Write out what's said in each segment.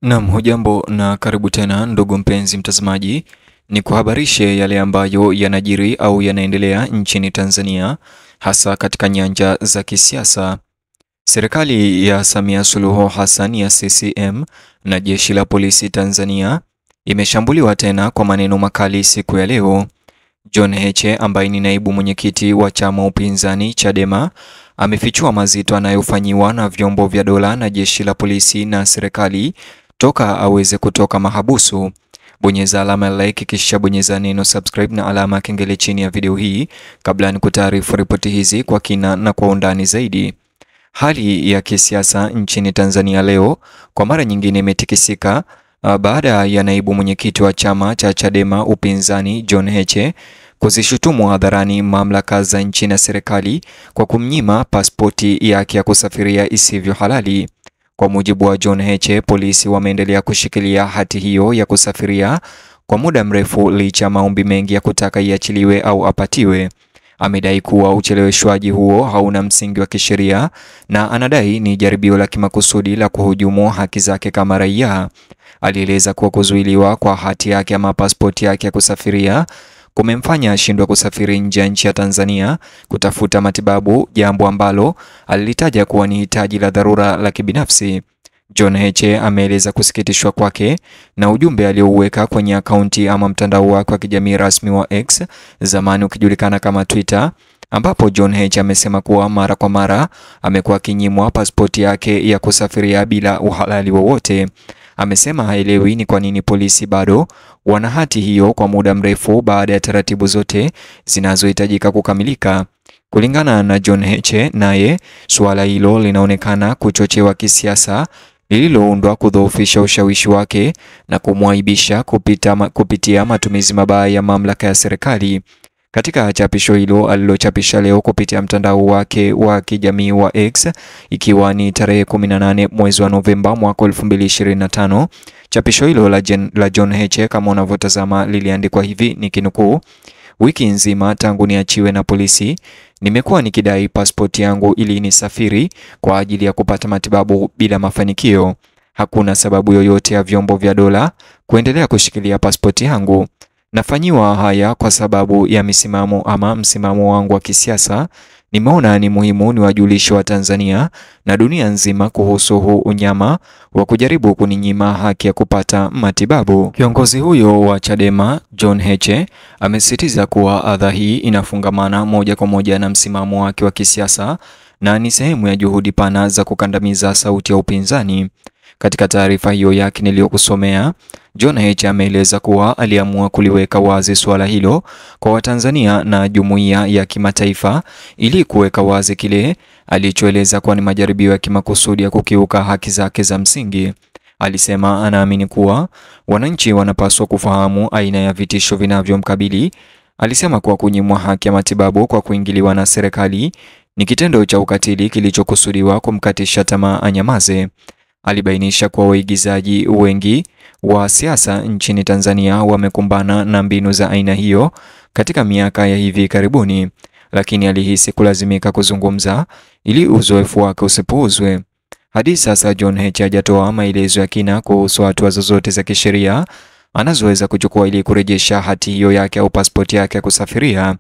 Naam, hujambo na karibu tena ndugu mpenzi mtazamaji, ni kuhabarishe yale ambayo yanajiri au yanaendelea nchini Tanzania, hasa katika nyanja za kisiasa. Serikali ya Samia Suluhu Hassan ya CCM na jeshi la polisi Tanzania imeshambuliwa tena kwa maneno makali siku ya leo. John Heche ambaye ni naibu mwenyekiti wa chama upinzani Chadema amefichua mazito anayofanyiwa na vyombo vya dola na jeshi la polisi na serikali toka aweze kutoka mahabusu. Bonyeza alama ya like kisha bonyeza neno subscribe na alama ya kengele chini ya video hii kabla nikutaarifu ripoti hizi kwa kina na kwa undani zaidi. Hali ya kisiasa nchini Tanzania leo kwa mara nyingine imetikisika baada ya naibu mwenyekiti wa chama cha Chadema upinzani John Heche kuzishutumu hadharani mamlaka za nchi na serikali kwa kumnyima pasipoti yake ya kusafiria isivyo halali. Kwa mujibu wa John Heche, polisi wameendelea kushikilia hati hiyo ya kusafiria kwa muda mrefu licha maombi mengi ya kutaka iachiliwe au apatiwe. Amedai kuwa ucheleweshwaji huo hauna msingi wa kisheria na anadai ni jaribio la kimakusudi la kuhujumu haki zake kama raia. Alieleza kuwa kuzuiliwa kwa hati yake ama pasipoti yake ya kusafiria kumemfanya ashindwe kusafiri nje ya nchi ya Tanzania kutafuta matibabu, jambo ambalo alilitaja kuwa ni hitaji la dharura la kibinafsi. John Heche ameeleza kusikitishwa kwake na ujumbe aliouweka kwenye akaunti ama mtandao wake wa kijamii rasmi wa X, zamani ukijulikana kama Twitter, ambapo John Heche amesema kuwa mara kwa mara amekuwa akinyimwa pasipoti yake ya kusafiria bila uhalali wowote. Amesema haelewi ni kwa nini polisi bado wana hati hiyo kwa muda mrefu baada ya taratibu zote zinazohitajika kukamilika. Kulingana na John Heche, naye suala hilo linaonekana kuchochewa kisiasa, lililoundwa kudhoofisha ushawishi wake na kumwaibisha kupitia matumizi mabaya ya mamlaka ya serikali. Katika chapisho hilo alilochapisha leo kupitia mtandao wake wa kijamii wa X, ikiwa ni tarehe 18 mwezi wa Novemba mwaka 2025, chapisho hilo la John Heche kama unavyotazama liliandikwa hivi, nikinukuu: wiki nzima tangu niachiwe na polisi nimekuwa nikidai pasipoti yangu ili nisafiri kwa ajili ya kupata matibabu bila mafanikio. Hakuna sababu yoyote ya vyombo vya dola kuendelea kushikilia pasipoti yangu. Nafanyiwa haya kwa sababu ya msimamo wangu wa kisiasa. Nimeona ni muhimu niwajulishe wa Tanzania na dunia nzima kuhusu huu unyama wa kujaribu kuninyima haki ya kupata matibabu. Kiongozi huyo wa Chadema John Heche amesisitiza kuwa adha hii inafungamana moja kwa moja na msimamo wake wa kisiasa na ni sehemu ya juhudi pana za kukandamiza sauti ya upinzani. Katika taarifa hiyo yake niliyokusomea, John Heche ameeleza kuwa aliamua kuliweka wazi suala hilo kwa Watanzania na jumuiya ya kimataifa ili kuweka wazi kile alichoeleza kuwa ni majaribio ya kimakusudi ya kukiuka haki zake za msingi. Alisema anaamini kuwa wananchi wanapaswa kufahamu aina ya vitisho vinavyomkabili. Alisema kuwa kunyimwa haki ya matibabu kwa kuingiliwa na serikali ni kitendo cha ukatili kilichokusudiwa kumkatisha tamaa anyamaze. Alibainisha kuwa waigizaji wengi wa siasa nchini Tanzania wamekumbana na mbinu za aina hiyo katika miaka ya hivi karibuni, lakini alihisi kulazimika kuzungumza ili uzoefu wake usipuuzwe. Hadi sasa John Heche hajatoa maelezo ya kina kuhusu hatua zozote za kisheria anazoweza kuchukua ili kurejesha hati hiyo yake au pasipoti yake ya kusafiria,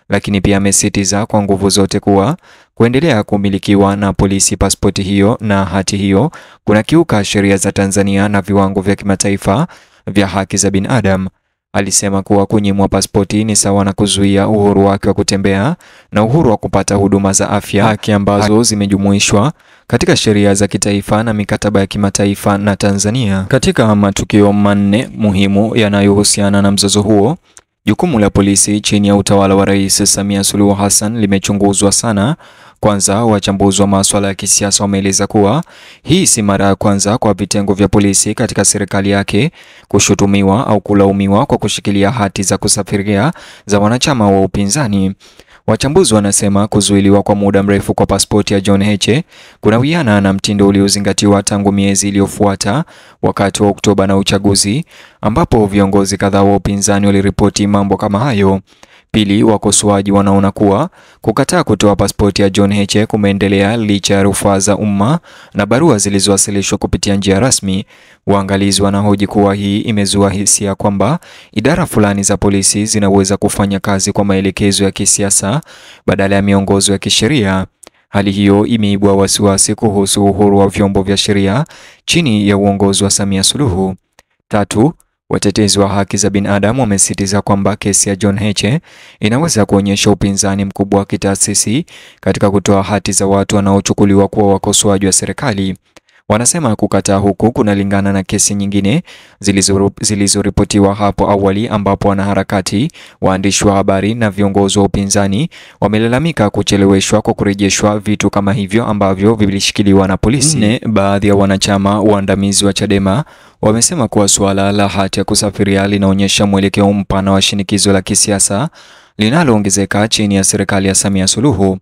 lakini pia amesisitiza kwa nguvu zote kuwa kuendelea kumilikiwa na polisi pasipoti hiyo na hati hiyo kuna kiuka sheria za Tanzania na viwango vya kimataifa vya haki za binadamu. Alisema kuwa kunyimwa pasipoti ni sawa na kuzuia uhuru wake wa kutembea na uhuru wa kupata huduma za afya, haki ambazo zimejumuishwa katika sheria za kitaifa na mikataba ya kimataifa na Tanzania. Katika matukio manne muhimu yanayohusiana na mzozo huo, jukumu la polisi chini ya utawala wa Rais Samia Suluhu Hassan limechunguzwa sana. Kwanza, wachambuzi wa masuala ya kisiasa wameeleza kuwa hii si mara ya kwanza kwa vitengo vya polisi katika serikali yake kushutumiwa au kulaumiwa kwa kushikilia hati za kusafiria za wanachama wa upinzani. Wachambuzi wanasema kuzuiliwa kwa muda mrefu kwa pasipoti ya John Heche kunawiana na mtindo uliozingatiwa tangu miezi iliyofuata wakati wa Oktoba na uchaguzi, ambapo viongozi kadhaa wa upinzani waliripoti mambo kama hayo. Pili, wakosoaji wanaona kuwa kukataa kutoa pasipoti ya John Heche kumeendelea licha ya rufaa za umma na barua zilizowasilishwa kupitia njia rasmi. Waangalizi wanahoji kuwa hii imezua hisia kwamba idara fulani za polisi zinaweza kufanya kazi kwa maelekezo ya kisiasa badala ya miongozo ya kisheria. Hali hiyo imeibua wasiwasi kuhusu uhuru wa vyombo vya sheria chini ya uongozi wa Samia Suluhu. Tatu, watetezi wa haki za binadamu wamesisitiza kwamba kesi ya John Heche inaweza kuonyesha upinzani mkubwa wa kitaasisi katika kutoa hati za watu wanaochukuliwa kuwa wakosoaji wa serikali. Wanasema kukataa huku kunalingana na kesi nyingine zilizoripotiwa hapo awali ambapo wanaharakati, waandishi wa habari na viongozi wa upinzani wamelalamika kucheleweshwa kwa kurejeshwa vitu kama hivyo ambavyo vilishikiliwa na polisi. Nne, baadhi ya wanachama waandamizi wa Chadema wamesema kuwa suala la hati ya kusafiria linaonyesha mwelekeo mpana wa shinikizo la kisiasa linaloongezeka chini ya serikali ya Samia Suluhu.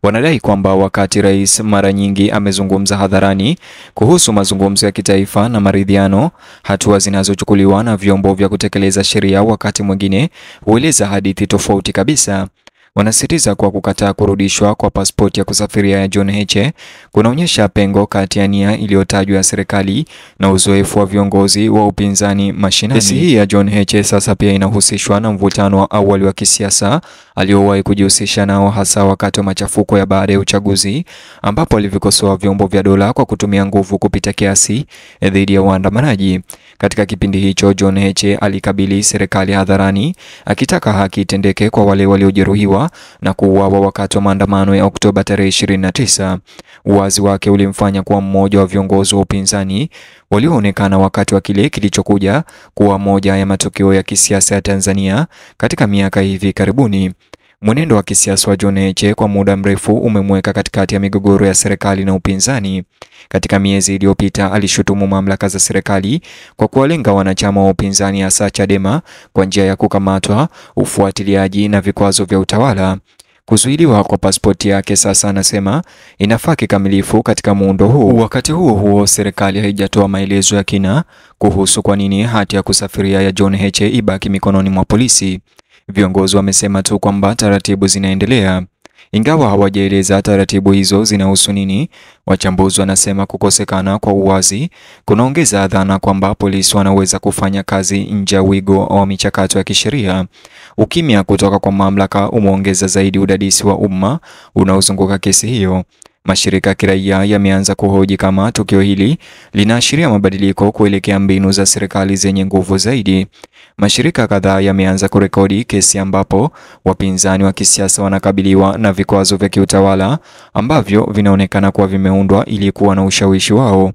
Wanadai kwamba wakati rais mara nyingi amezungumza hadharani kuhusu mazungumzo ya kitaifa na maridhiano, hatua zinazochukuliwa na vyombo vya kutekeleza sheria wakati mwingine hueleza hadithi tofauti kabisa. Wanasisitiza kwa kukataa kurudishwa kwa pasipoti ya kusafiria ya John Heche kunaonyesha pengo kati ya nia iliyotajwa ya serikali na uzoefu wa viongozi wa upinzani mashinani. Kesi hii ya John Heche sasa pia inahusishwa na mvutano wa awali wa kisiasa aliowahi kujihusisha nao, hasa wakati wa machafuko ya baada ya uchaguzi ambapo alivikosoa vyombo vya dola kwa kutumia nguvu kupita kiasi dhidi ya waandamanaji. Katika kipindi hicho, John Heche alikabili serikali hadharani akitaka haki itendeke kwa wale waliojeruhiwa na kuuawa wakati wa maandamano ya Oktoba tarehe 29. Uwazi wake ulimfanya kuwa mmoja wa viongozi wa upinzani walioonekana wakati wa kile kilichokuja kuwa moja ya matukio ya kisiasa ya Tanzania katika miaka hivi karibuni. Mwenendo wa kisiasa wa John Heche kwa muda mrefu umemweka katikati ya migogoro ya serikali na upinzani. Katika miezi iliyopita alishutumu mamlaka za serikali kwa kuwalenga wanachama wa upinzani hasa Chadema kwa njia ya kukamatwa, ufuatiliaji na vikwazo vya utawala. Kuzuiliwa kwa pasipoti yake sasa, anasema, inafaa kikamilifu katika muundo huu. Wakati huo huo, serikali haijatoa maelezo ya kina kuhusu kwa nini hati ya kusafiria ya John Heche ibaki mikononi mwa polisi. Viongozi wamesema tu kwamba taratibu zinaendelea. Ingawa hawajaeleza taratibu hizo zinahusu nini, wachambuzi wanasema kukosekana kwa uwazi kunaongeza dhana kwamba polisi wanaweza kufanya kazi nje ya wigo wa michakato ya kisheria. Ukimya kutoka kwa mamlaka umeongeza zaidi udadisi wa umma unaozunguka kesi hiyo. Mashirika ya kiraia yameanza kuhoji kama tukio hili linaashiria mabadiliko kuelekea mbinu za serikali zenye nguvu zaidi. Mashirika kadhaa yameanza kurekodi kesi ambapo wapinzani wa kisiasa wanakabiliwa na vikwazo vya kiutawala ambavyo vinaonekana kuwa vimeundwa ili kuwa na ushawishi wao.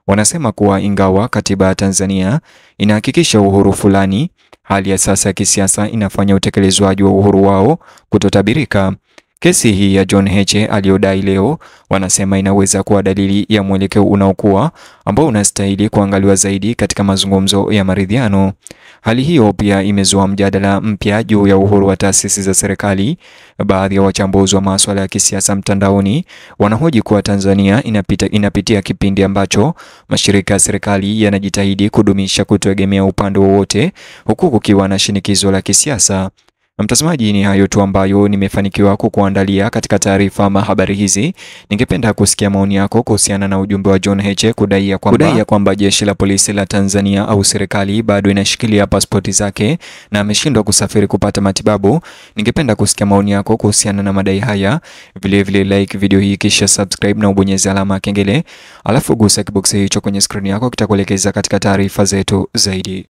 Wanasema kuwa ingawa katiba ya Tanzania inahakikisha uhuru fulani, hali ya sasa ya kisiasa inafanya utekelezwaji wa uhuru wao kutotabirika. Kesi hii ya John Heche aliyodai leo, wanasema inaweza kuwa dalili ya mwelekeo unaokuwa ambao unastahili kuangaliwa zaidi katika mazungumzo ya maridhiano. Hali hiyo pia imezua mjadala mpya juu ya uhuru wa taasisi za serikali. Baadhi ya wachambuzi wa masuala ya kisiasa mtandaoni wanahoji kuwa Tanzania inapitia kipindi ambacho mashirika ya serikali yanajitahidi kudumisha kutoegemea upande wowote huku kukiwa na shinikizo la kisiasa. Mtazamaji, ni hayo tu ambayo nimefanikiwa kukuandalia katika taarifa ama habari hizi. Ningependa kusikia maoni yako kuhusiana na ujumbe wa John Heche kudai ya kwamba jeshi la polisi la Tanzania au serikali bado inashikilia pasipoti zake na ameshindwa kusafiri kupata matibabu. Ningependa kusikia maoni yako kuhusiana na madai haya. Vile like video hii kisha subscribe na ubonyeze alama ya kengele, alafu gusa kiboksi hicho kwenye screen yako kitakuelekeza katika taarifa zetu zaidi.